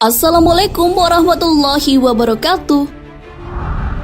Assalamualaikum warahmatullahi wabarakatuh.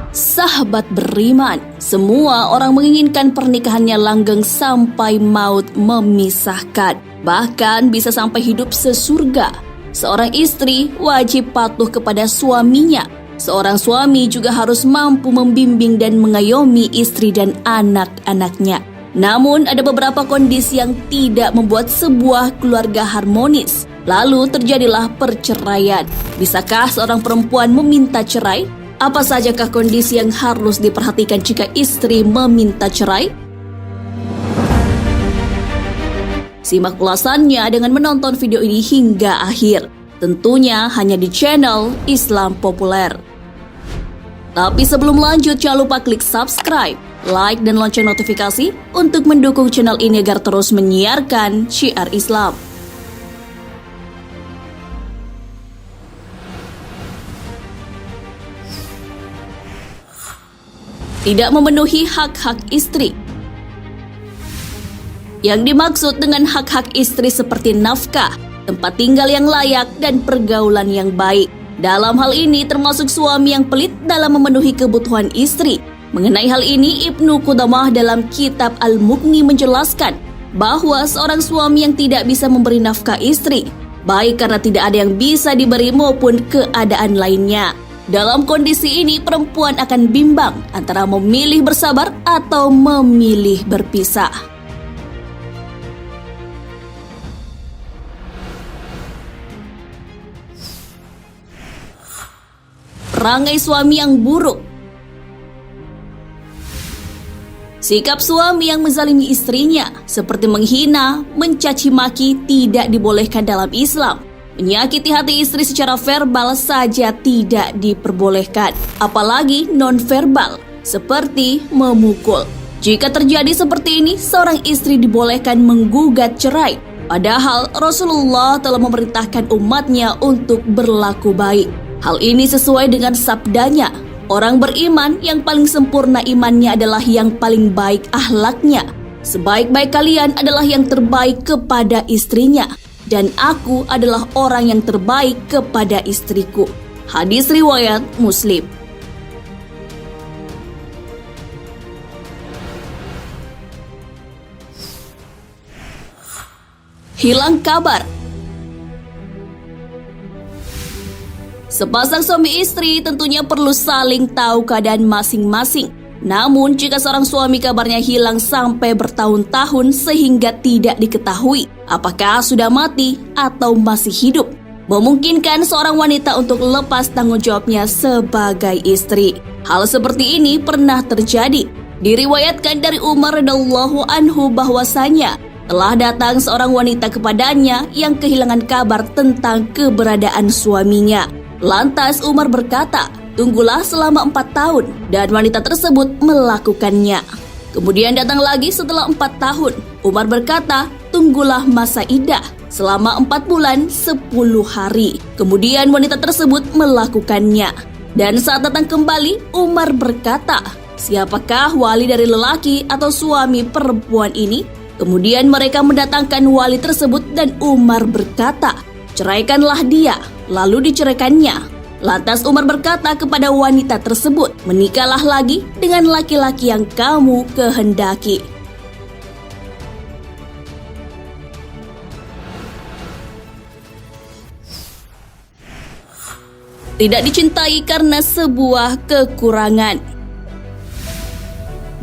Sahabat beriman, semua orang menginginkan pernikahannya langgeng sampai maut memisahkan, bahkan bisa sampai hidup sesurga. Seorang istri wajib patuh kepada suaminya. Seorang suami juga harus mampu membimbing dan mengayomi istri dan anak-anaknya. Namun ada beberapa kondisi yang tidak membuat sebuah keluarga harmonis. Lalu terjadilah perceraian. Bisakah seorang perempuan meminta cerai? Apa sajakah kondisi yang harus diperhatikan jika istri meminta cerai? Simak ulasannya dengan menonton video ini hingga akhir. Tentunya hanya di channel Islam Populer. Tapi sebelum lanjut, jangan lupa klik subscribe, like, dan lonceng notifikasi untuk mendukung channel ini agar terus menyiarkan syiar Islam. Tidak memenuhi hak-hak istri. Yang dimaksud dengan hak-hak istri seperti nafkah, tempat tinggal yang layak, dan pergaulan yang baik. Dalam hal ini termasuk suami yang pelit dalam memenuhi kebutuhan istri. Mengenai hal ini, Ibnu Qudamah dalam kitab Al-Mughni menjelaskan bahwa seorang suami yang tidak bisa memberi nafkah istri, baik karena tidak ada yang bisa diberi maupun keadaan lainnya. Dalam kondisi ini, perempuan akan bimbang antara memilih bersabar atau memilih berpisah. Perangai suami yang buruk. Sikap suami yang menzalimi istrinya, seperti menghina, mencaci maki, tidak dibolehkan dalam Islam. Menyakiti hati istri secara verbal saja tidak diperbolehkan, apalagi non-verbal, seperti memukul. Jika terjadi seperti ini, seorang istri dibolehkan menggugat cerai. Padahal Rasulullah telah memerintahkan umatnya untuk berlaku baik. Hal ini sesuai dengan sabdanya, orang beriman yang paling sempurna imannya adalah yang paling baik akhlaknya. Sebaik-baik kalian adalah yang terbaik kepada istrinya. Dan aku adalah orang yang terbaik kepada istriku. Hadis riwayat Muslim. Hilang kabar. Sepasang suami istri tentunya perlu saling tahu keadaan masing-masing. Namun jika seorang suami kabarnya hilang sampai bertahun-tahun sehingga tidak diketahui apakah sudah mati atau masih hidup, memungkinkan seorang wanita untuk lepas tanggung jawabnya sebagai istri. Hal seperti ini pernah terjadi. Diriwayatkan dari Umar radhiyallahu anhu bahwasanya telah datang seorang wanita kepadanya yang kehilangan kabar tentang keberadaan suaminya. Lantas Umar berkata, "Tunggulah selama 4 tahun," dan wanita tersebut melakukannya. Kemudian datang lagi setelah 4 tahun. Umar berkata, "Tunggulah masa iddah selama 4 bulan 10 hari." Kemudian wanita tersebut melakukannya. Dan saat datang kembali, Umar berkata, "Siapakah wali dari lelaki atau suami perempuan ini?" Kemudian mereka mendatangkan wali tersebut dan Umar berkata, "Ceraikanlah dia." Lalu diceraikannya. Lantas Umar berkata kepada wanita tersebut, "Menikahlah lagi dengan laki-laki yang kamu kehendaki." Tidak dicintai karena sebuah kekurangan.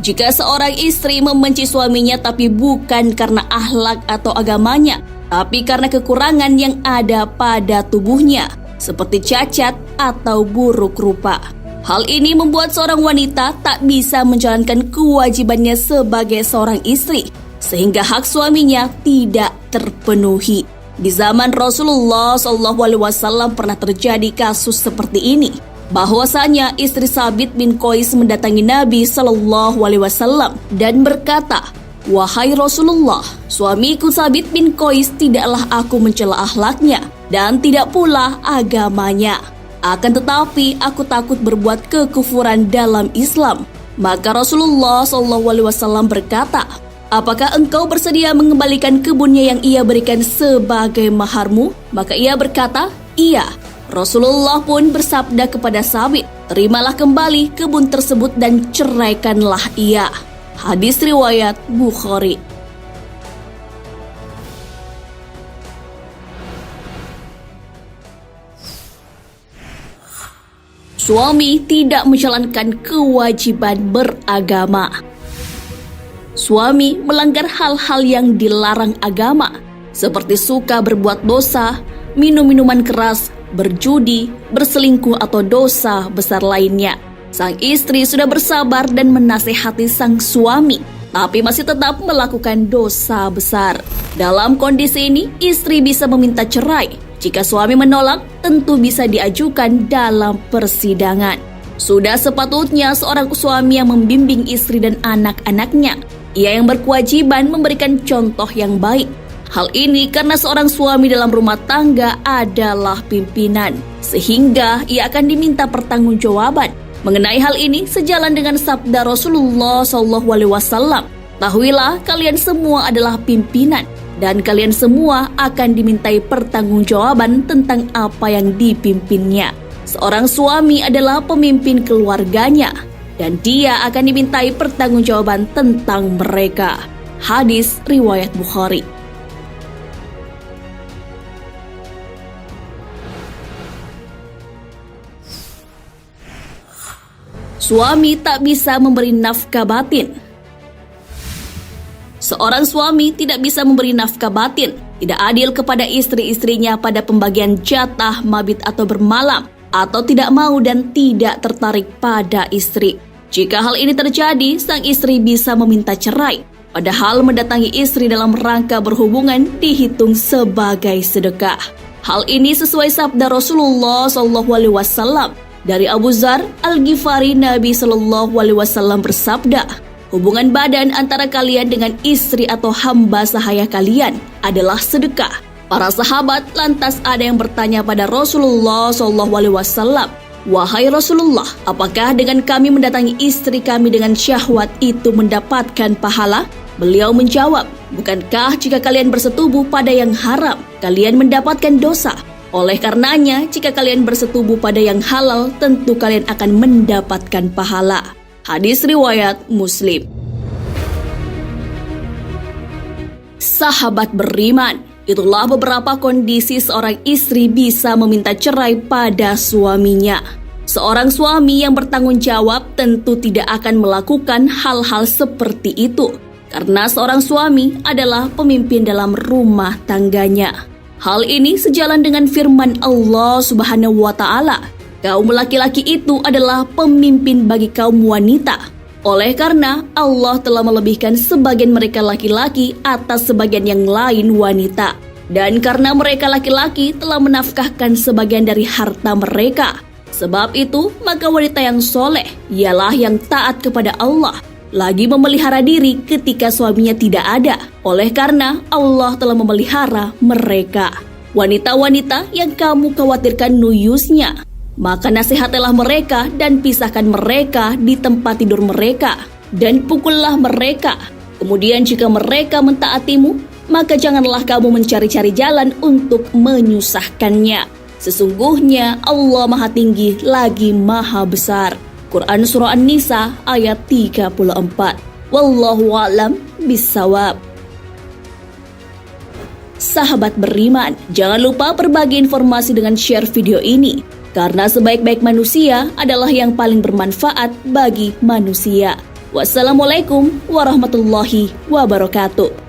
Jika seorang istri membenci suaminya tapi bukan karena akhlak atau agamanya, tapi karena kekurangan yang ada pada tubuhnya, seperti cacat atau buruk rupa. Hal ini membuat seorang wanita tak bisa menjalankan kewajibannya sebagai seorang istri, sehingga hak suaminya tidak terpenuhi. Di zaman Rasulullah SAW pernah terjadi kasus seperti ini, bahwasanya istri Sabit bin Qais mendatangi Nabi SAW dan berkata, "Wahai Rasulullah, suamiku Sabit bin Qais tidaklah aku mencela akhlaknya dan tidak pula agamanya. Akan tetapi aku takut berbuat kekufuran dalam Islam." Maka Rasulullah SAW berkata, "Apakah engkau bersedia mengembalikan kebunnya yang ia berikan sebagai maharmu?" Maka ia berkata, "Iya." Rasulullah pun bersabda kepada Sabit, "Terimalah kembali kebun tersebut dan ceraikanlah ia." Hadis riwayat Bukhari. Suami tidak menjalankan kewajiban beragama. Suami melanggar hal-hal yang dilarang agama, seperti suka berbuat dosa, minum minuman keras, berjudi, berselingkuh atau dosa besar lainnya. Sang istri sudah bersabar dan menasehati sang suami, tapi masih tetap melakukan dosa besar. Dalam kondisi ini, istri bisa meminta cerai. Jika suami menolak, tentu bisa diajukan dalam persidangan. Sudah sepatutnya seorang suami yang membimbing istri dan anak-anaknya. Ia yang berkewajiban memberikan contoh yang baik. Hal ini karena seorang suami dalam rumah tangga adalah pimpinan, sehingga ia akan diminta pertanggungjawaban. Mengenai hal ini sejalan dengan sabda Rasulullah SAW, "Tahuilah kalian semua adalah pimpinan, dan kalian semua akan dimintai pertanggungjawaban tentang apa yang dipimpinnya." Seorang suami adalah pemimpin keluarganya, dan dia akan dimintai pertanggungjawaban tentang mereka. Hadis riwayat Bukhari. Suami tak bisa memberi nafkah batin. Seorang suami tidak bisa memberi nafkah batin, tidak adil kepada istri-istrinya pada pembagian jatah mabit atau bermalam, atau tidak mau dan tidak tertarik pada istri. Jika hal ini terjadi, sang istri bisa meminta cerai, padahal mendatangi istri dalam rangka berhubungan dihitung sebagai sedekah. Hal ini sesuai sabda Rasulullah SAW. Dari Abu Dzar Al-Ghifari, Nabi SAW bersabda, "Hubungan badan antara kalian dengan istri atau hamba sahaya kalian adalah sedekah." Para sahabat lantas ada yang bertanya pada Rasulullah SAW, "Wahai Rasulullah, apakah dengan kami mendatangi istri kami dengan syahwat itu mendapatkan pahala?" Beliau menjawab, "Bukankah jika kalian bersetubuh pada yang haram, kalian mendapatkan dosa? Oleh karenanya, jika kalian bersetubuh pada yang halal, tentu kalian akan mendapatkan pahala." Hadis riwayat Muslim. Sahabat beriman, itulah beberapa kondisi seorang istri bisa meminta cerai pada suaminya. Seorang suami yang bertanggung jawab tentu tidak akan melakukan hal-hal seperti itu, karena seorang suami adalah pemimpin dalam rumah tangganya. Hal ini sejalan dengan firman Allah Subhanahu wa Ta'ala, "Kaum laki-laki itu adalah pemimpin bagi kaum wanita." Oleh karena Allah telah melebihkan sebagian mereka laki-laki atas sebagian yang lain wanita, dan karena mereka laki-laki telah menafkahkan sebagian dari harta mereka. Sebab itu, maka wanita yang soleh ialah yang taat kepada Allah, lagi memelihara diri ketika suaminya tidak ada, oleh karena Allah telah memelihara mereka. Wanita-wanita yang kamu khawatirkan nuyusnya, maka nasihatilah mereka dan pisahkan mereka di tempat tidur mereka, dan pukullah mereka. Kemudian jika mereka mentaatimu, maka janganlah kamu mencari-cari jalan untuk menyusahkannya. Sesungguhnya Allah Maha Tinggi lagi Maha Besar. Quran Surah An-Nisa ayat 34. Wallahu a'lam bissawab. Sahabat beriman, jangan lupa berbagi informasi dengan share video ini, karena sebaik-baik manusia adalah yang paling bermanfaat bagi manusia. Wassalamualaikum warahmatullahi wabarakatuh.